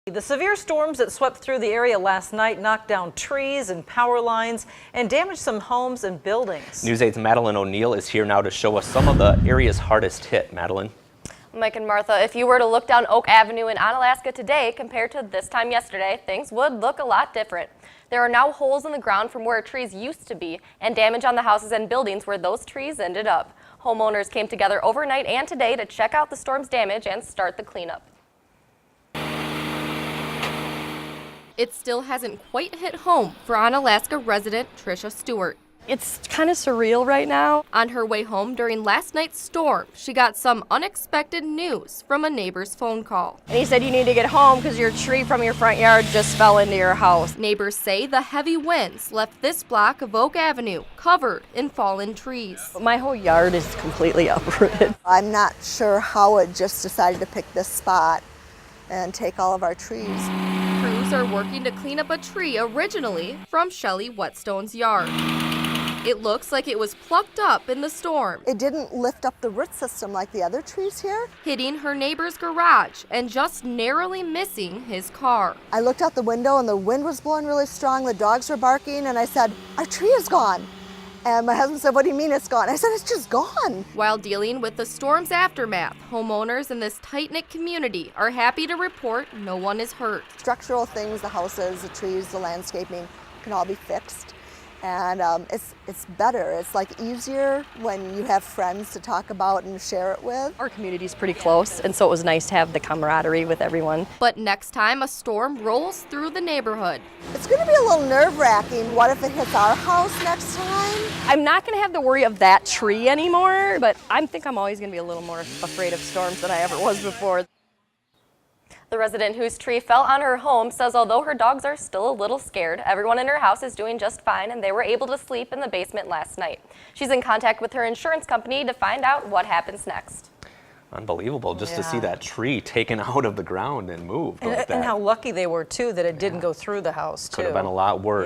The severe storms that swept through the area last night knocked down trees and power lines and damaged some homes and buildings. News 8's Madeline O'Neill is here now to show us some of the area's hardest hit. Madeline. Mike and Martha, if you were to look down Oak Avenue in Onalaska today compared to this time yesterday, things would look a lot different. There are now holes in the ground from where trees used to be and damage on the houses and buildings where those trees ended up. Homeowners came together overnight and today to check out the storm's damage and start the cleanup. It still hasn't quite hit home for Onalaska resident Tricia Stewart. It's kind of surreal right now. On her way home during last night's storm, she got some unexpected news from a neighbor's phone call. And he said you need to get home because your tree from your front yard just fell into your house. Neighbors say the heavy winds left this block of Oak Avenue covered in fallen trees. My whole yard is completely uprooted. I'm not sure how it just decided to pick this spot and take all of our trees. Crews are working to clean up a tree originally from Shelley Whetstone's yard. It looks like it was plucked up in the storm. It didn't lift up the root system like the other trees here. Hitting her neighbor's garage and just narrowly missing his car. I looked out the window and the wind was blowing really strong. The dogs were barking and I said, our tree is gone. And my husband said, what do you mean it's gone? I said, it's just gone. While dealing with the storm's aftermath, homeowners in this tight-knit community are happy to report no one is hurt. Structural things, the houses, the trees, the landscaping can all be fixed. And it's better. It's like easier when you have friends to talk about and share it with. Our community's pretty close, and so it was nice to have the camaraderie with everyone. But next time a storm rolls through the neighborhood, it's going to be a little nerve-wracking. What if it hits our house next time? I'm not going to have the worry of that tree anymore, but I think I'm always going to be a little more afraid of storms than I ever was before. the resident whose tree fell on her home says although her dogs are still a little scared, everyone in her house is doing just fine and they were able to sleep in the basement last night. She's in contact with her insurance company to find out what happens next. Unbelievable just to see that tree taken out of the ground and moved like that. And how lucky they were too that it didn't go through the house too. Could have been a lot worse.